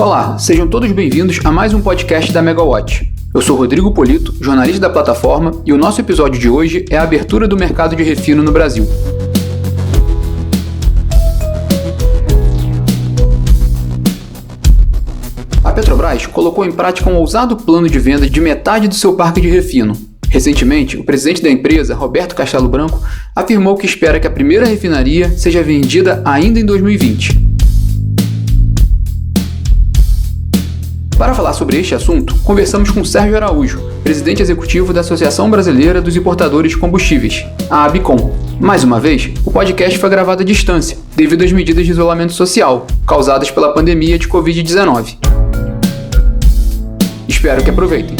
Olá, sejam todos bem-vindos a mais um podcast da Megawatt. Eu sou Rodrigo Polito, jornalista da plataforma, e o nosso episódio de hoje é a abertura do mercado de refino no Brasil. A Petrobras colocou em prática um ousado plano de venda de metade do seu parque de refino. Recentemente, o presidente da empresa, Roberto Castelo Branco, afirmou que espera que a primeira refinaria seja vendida ainda em 2020. Para falar sobre este assunto, conversamos com Sérgio Araújo, presidente executivo da Associação Brasileira dos Importadores de Combustíveis, a ABICOM. Mais uma vez, o podcast foi gravado à distância, devido às medidas de isolamento social, causadas pela pandemia de Covid-19. Espero que aproveitem.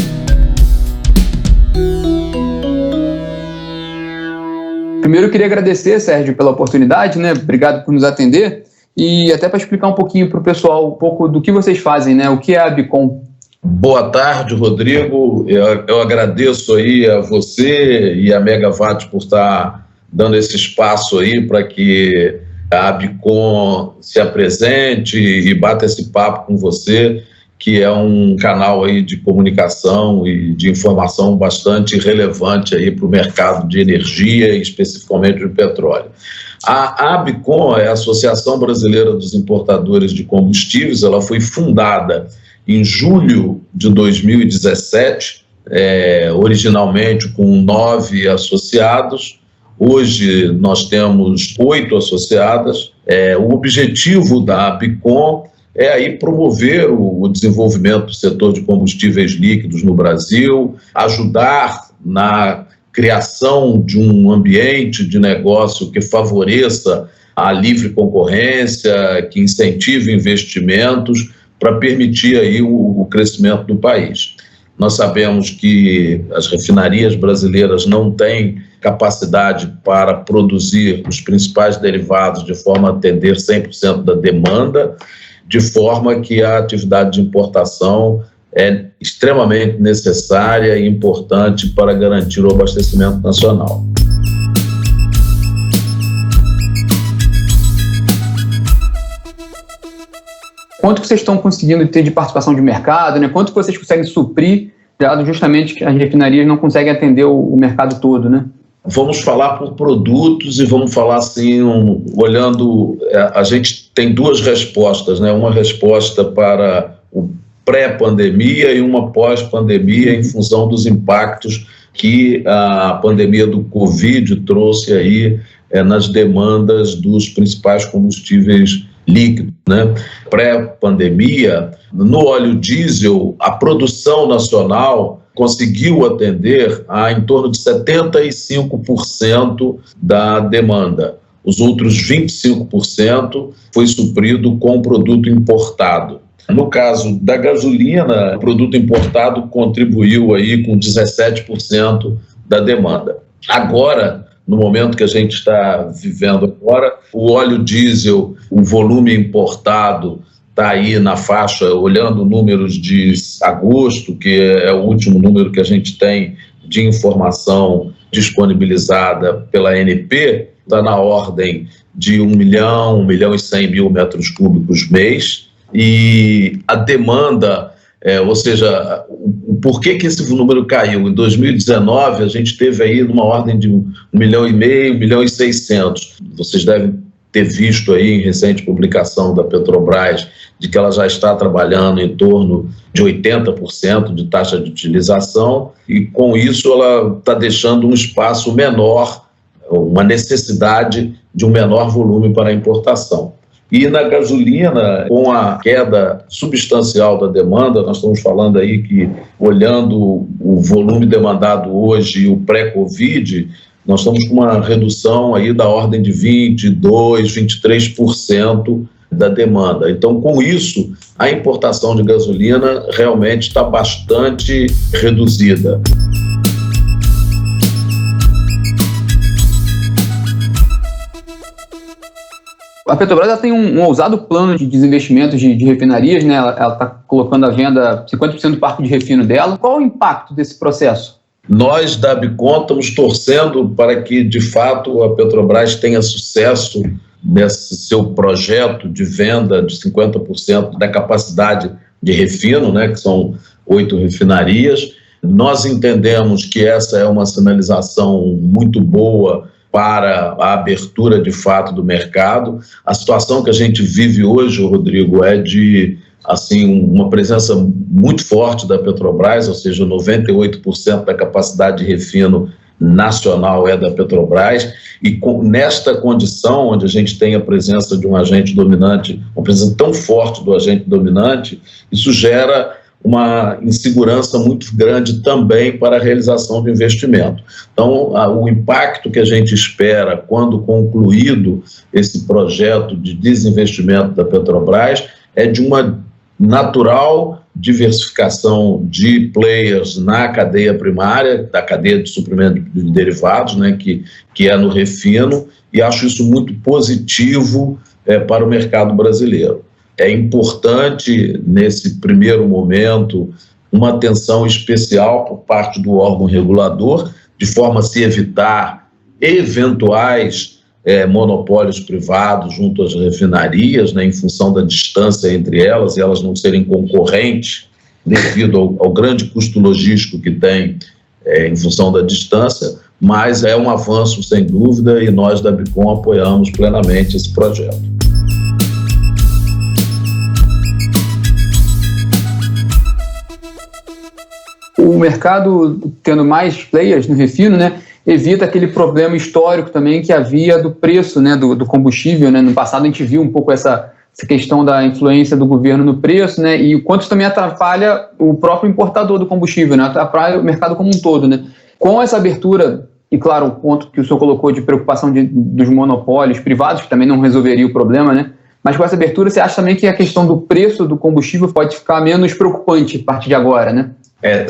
Primeiro eu queria agradecer, Sérgio, pela oportunidade, Obrigado por nos atender. E até para explicar um pouquinho para o pessoal um pouco do que vocês fazem, O que é a ABICOM? Boa tarde, Rodrigo. Eu agradeço aí a você e a Megawatt por estar dando esse espaço aí para que a ABICOM se apresente e bata esse papo com você, que é um canal aí de comunicação e de informação bastante relevante aí para o mercado de energia e especificamente do petróleo. A ABICOM é a Associação Brasileira dos Importadores de Combustíveis. Ela foi fundada em julho de 2017, originalmente com 9 associados. Hoje nós temos 8 associadas. O objetivo da ABICOM é aí promover o desenvolvimento do setor de combustíveis líquidos no Brasil, ajudar na criação de um ambiente de negócio que favoreça a livre concorrência, que incentive investimentos para permitir aí o crescimento do país. Nós sabemos que as refinarias brasileiras não têm capacidade para produzir os principais derivados de forma a atender 100% da demanda, de forma que a atividade de importação é extremamente necessária e importante para garantir o abastecimento nacional. Quanto que vocês estão conseguindo ter de participação de mercado, Quanto que vocês conseguem suprir, dado justamente que as refinarias não conseguem atender o mercado todo, Vamos falar por produtos e vamos falar assim, olhando, a gente tem 2 respostas, Uma resposta para o pré-pandemia e uma pós-pandemia em função dos impactos que a pandemia do Covid trouxe aí nas demandas dos principais combustíveis líquidos, Pré-pandemia, no óleo diesel, a produção nacional conseguiu atender a em torno de 75% da demanda. Os outros 25% foi suprido com produto importado. No caso da gasolina, o produto importado contribuiu aí com 17% da demanda. Agora, no momento que a gente está vivendo agora, o óleo diesel, o volume importado está aí na faixa, olhando números de agosto, que é o último número que a gente tem de informação disponibilizada pela ANP, está na ordem de 1 milhão e 100 mil metros cúbicos mês. E a demanda, ou seja, por que esse número caiu? Em 2019, a gente teve aí numa ordem de 1,5 milhão, 1 milhão e 600. Vocês devem ter visto aí em recente publicação da Petrobras de que ela já está trabalhando em torno de 80% de taxa de utilização e com isso ela está deixando um espaço menor, uma necessidade de um menor volume para a importação. E na gasolina, com a queda substancial da demanda, nós estamos falando aí que, olhando o volume demandado hoje e o pré-Covid, nós estamos com uma redução aí da ordem de 22%, 23% da demanda. Então, com isso, a importação de gasolina realmente está bastante reduzida. A Petrobras tem um ousado plano de desinvestimento de refinarias, Ela está colocando à venda 50% do parque de refino dela. Qual o impacto desse processo? Nós, da ABICOM, estamos torcendo para que, de fato, a Petrobras tenha sucesso nesse seu projeto de venda de 50% da capacidade de refino, né, que são 8 refinarias. Nós entendemos que essa é uma sinalização muito boa para a abertura de fato do mercado. A situação que a gente vive hoje, Rodrigo, é de uma presença muito forte da Petrobras, ou seja, 98% da capacidade de refino nacional é da Petrobras, e nesta condição, onde a gente tem a presença de um agente dominante, uma presença tão forte do agente dominante, isso gera uma insegurança muito grande também para a realização do investimento. Então, o impacto que a gente espera quando concluído esse projeto de desinvestimento da Petrobras é de uma natural diversificação de players na cadeia primária, da cadeia de suprimento de derivados, né, que é no refino, e acho isso muito positivo para o mercado brasileiro. É importante, nesse primeiro momento, uma atenção especial por parte do órgão regulador, de forma a se evitar eventuais monopólios privados junto às refinarias, né, em função da distância entre elas, e elas não serem concorrentes devido ao grande custo logístico que tem em função da distância, mas é um avanço sem dúvida e nós da Bicom apoiamos plenamente esse projeto. O mercado tendo mais players no refino, né, evita aquele problema histórico também que havia do preço, né, do combustível, né? No passado a gente viu um pouco essa questão da influência do governo no preço, né, e o quanto isso também atrapalha o próprio importador do combustível, né, atrapalha o mercado como um todo, né. Com essa abertura, e claro, o ponto que o senhor colocou de preocupação dos monopólios privados, que também não resolveria o problema, né, mas com essa abertura você acha também que a questão do preço do combustível pode ficar menos preocupante a partir de agora, né?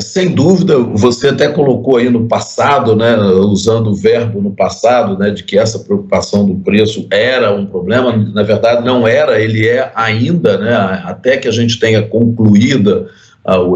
Sem dúvida, você até colocou aí no passado, né, usando o verbo no passado, né, de que essa preocupação do preço era um problema. Na verdade não era, ele é ainda, né, até que a gente tenha concluído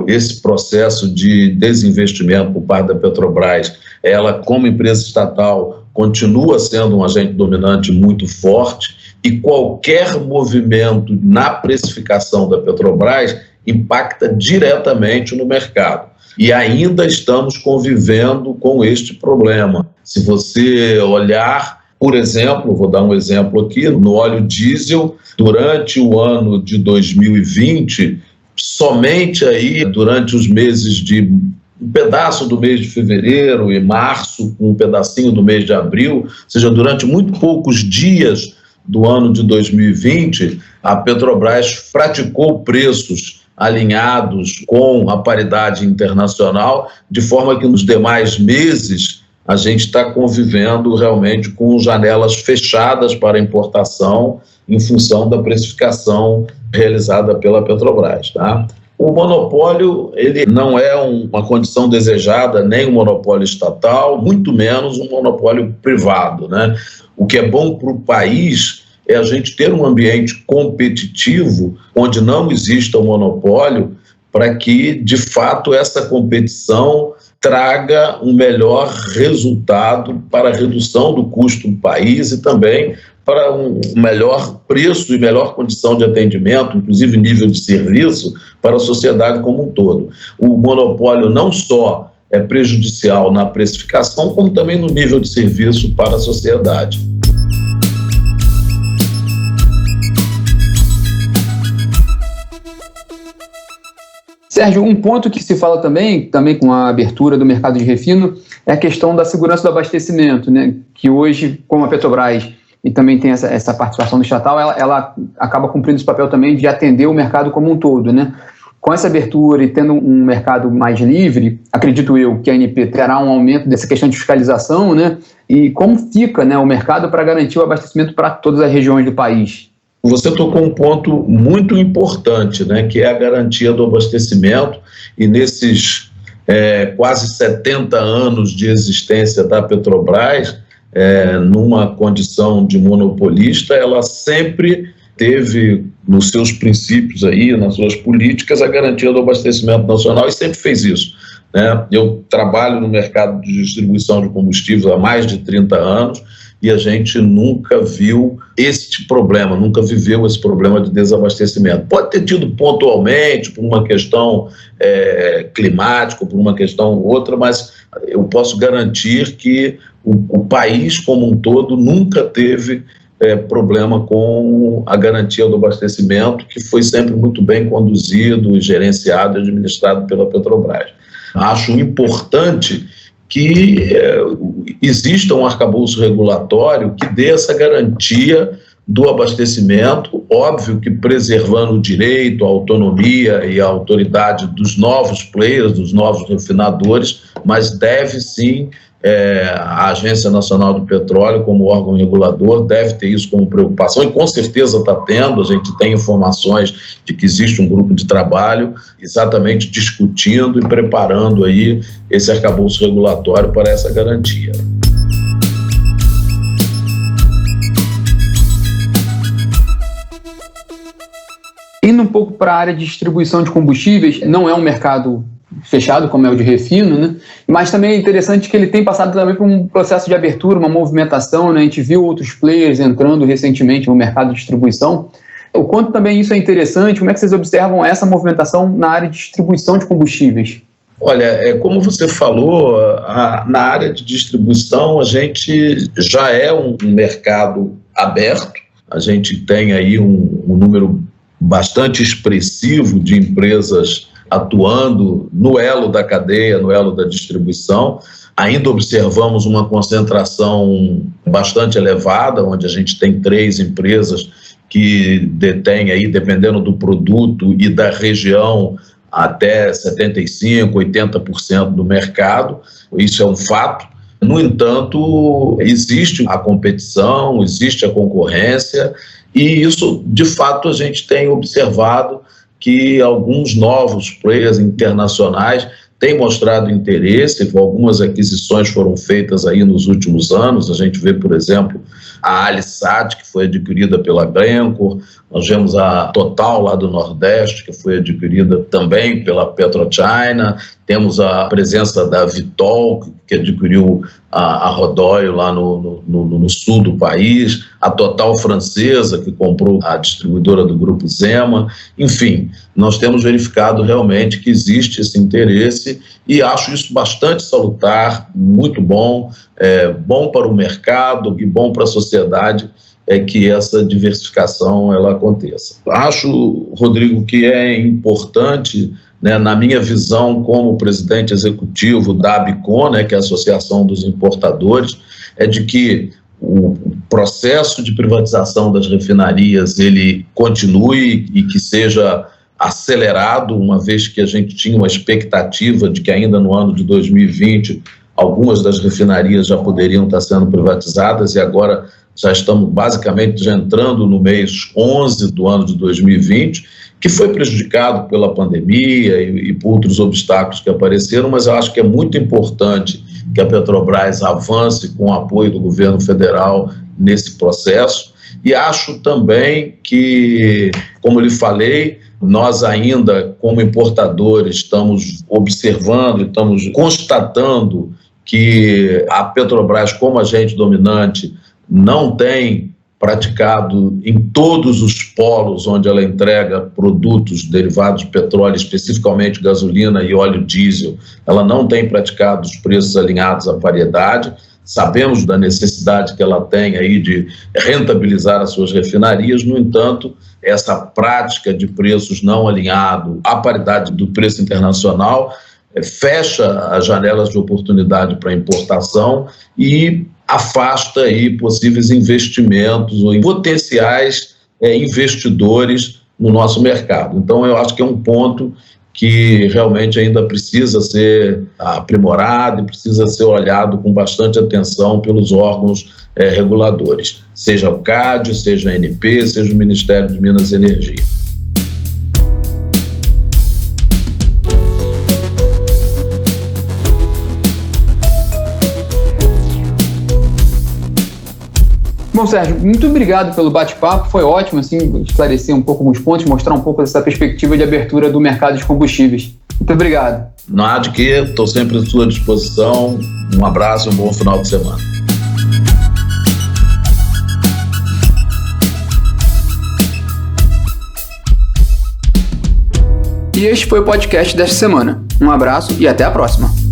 esse processo de desinvestimento por parte da Petrobras. Ela, como empresa estatal, continua sendo um agente dominante muito forte, e qualquer movimento na precificação da Petrobras impacta diretamente no mercado. E ainda estamos convivendo com este problema. Se você olhar, por exemplo, vou dar um exemplo aqui, no óleo diesel, durante o ano de 2020, somente aí durante os meses de um pedaço do mês de fevereiro e março, um pedacinho do mês de abril, ou seja, durante muito poucos dias do ano de 2020, a Petrobras praticou preços alinhados com a paridade internacional, de forma que nos demais meses a gente está convivendo realmente com janelas fechadas para importação em função da precificação realizada pela Petrobras, tá? O monopólio, ele não é uma condição desejada, nem um monopólio estatal, muito menos um monopólio privado, né? O que é bom para o país é a gente ter um ambiente competitivo onde não exista um monopólio, para que, de fato, essa competição traga um melhor resultado para a redução do custo do país e também para um melhor preço e melhor condição de atendimento, inclusive nível de serviço, para a sociedade como um todo. O monopólio não só é prejudicial na precificação, como também no nível de serviço para a sociedade. Sérgio, um ponto que se fala também com a abertura do mercado de refino, é a questão da segurança do abastecimento, né? Que hoje, como a Petrobras e também tem essa participação do estatal, ela acaba cumprindo esse papel também de atender o mercado como um todo, né? Com essa abertura e tendo um mercado mais livre, acredito eu que a ANP terá um aumento dessa questão de fiscalização, né? E como fica, né, o mercado para garantir o abastecimento para todas as regiões do país? Você tocou um ponto muito importante, né, que é a garantia do abastecimento, e nesses quase 70 anos de existência da Petrobras, numa condição de monopolista, ela sempre teve nos seus princípios aí, nas suas políticas, a garantia do abastecimento nacional, e sempre fez isso, né? Eu trabalho no mercado de distribuição de combustíveis há mais de 30 anos, e a gente nunca viu este problema, nunca viveu esse problema de desabastecimento. Pode ter tido pontualmente, por uma questão climática, por uma questão ou outra, mas eu posso garantir que o país como um todo nunca teve problema com a garantia do abastecimento, que foi sempre muito bem conduzido, gerenciado e administrado pela Petrobras. Acho importante que exista um arcabouço regulatório que dê essa garantia do abastecimento, óbvio que preservando o direito, a autonomia e a autoridade dos novos players, dos novos refinadores, mas deve sim, a Agência Nacional do Petróleo, como órgão regulador, deve ter isso como preocupação, e com certeza está tendo. A gente tem informações de que existe um grupo de trabalho exatamente discutindo e preparando aí esse arcabouço regulatório para essa garantia. Indo um pouco para a área de distribuição de combustíveis, não é um mercado fechado, como é o de refino, né? Mas também é interessante que ele tem passado também por um processo de abertura, uma movimentação, né? A gente viu outros players entrando recentemente no mercado de distribuição. O quanto também isso é interessante, como é que vocês observam essa movimentação na área de distribuição de combustíveis? Olha, como você falou, na área de distribuição a gente já é um mercado aberto, a gente tem aí um número bastante expressivo de empresas atuando no elo da cadeia, no elo da distribuição. Ainda observamos uma concentração bastante elevada, onde a gente tem 3 empresas que detêm aí, dependendo do produto e da região, até 75%, 80% do mercado. Isso é um fato. No entanto, existe a competição, existe a concorrência, e isso, de fato, a gente tem observado que alguns novos players internacionais têm mostrado interesse. Algumas aquisições foram feitas aí nos últimos anos. A gente vê, por exemplo, a Alisat, que foi adquirida pela Glencore. Nós vemos a Total, lá do Nordeste, que foi adquirida também pela PetroChina. Temos a presença da Vitol, que adquiriu a Rodóio lá no sul do país. A Total francesa, que comprou a distribuidora do Grupo Zema. Enfim, nós temos verificado realmente que existe esse interesse e acho isso bastante salutar, muito bom, bom para o mercado e bom para a sociedade, que essa diversificação ela aconteça. Acho, Rodrigo, que é importante, né, na minha visão como presidente executivo da ABICON, né, que é a Associação dos Importadores, é de que o processo de privatização das refinarias ele continue e que seja acelerado, uma vez que a gente tinha uma expectativa de que ainda no ano de 2020 algumas das refinarias já poderiam estar sendo privatizadas, e agora já estamos basicamente já entrando no mês 11 do ano de 2020, que foi prejudicado pela pandemia e por outros obstáculos que apareceram, mas eu acho que é muito importante que a Petrobras avance com o apoio do governo federal nesse processo. E acho também que, como lhe falei, nós ainda, como importadores, estamos observando, estamos constatando que a Petrobras, como agente dominante, não tem praticado em todos os polos onde ela entrega produtos derivados de petróleo, especificamente gasolina e óleo diesel, ela não tem praticado os preços alinhados à paridade. Sabemos da necessidade que ela tem aí de rentabilizar as suas refinarias. No entanto, essa prática de preços não alinhados à paridade do preço internacional fecha as janelas de oportunidade para importação e afasta aí possíveis investimentos ou potenciais investidores no nosso mercado. Então, eu acho que é um ponto que realmente ainda precisa ser aprimorado e precisa ser olhado com bastante atenção pelos órgãos reguladores, seja o CAD, seja a ANP, seja o Ministério de Minas e Energia. Bom, Sérgio, muito obrigado pelo bate-papo, foi ótimo assim, esclarecer um pouco alguns pontos, mostrar um pouco dessa perspectiva de abertura do mercado de combustíveis. Muito obrigado. Nada de que, estou sempre à sua disposição. Um abraço e um bom final de semana. E este foi o podcast desta semana. Um abraço e até a próxima.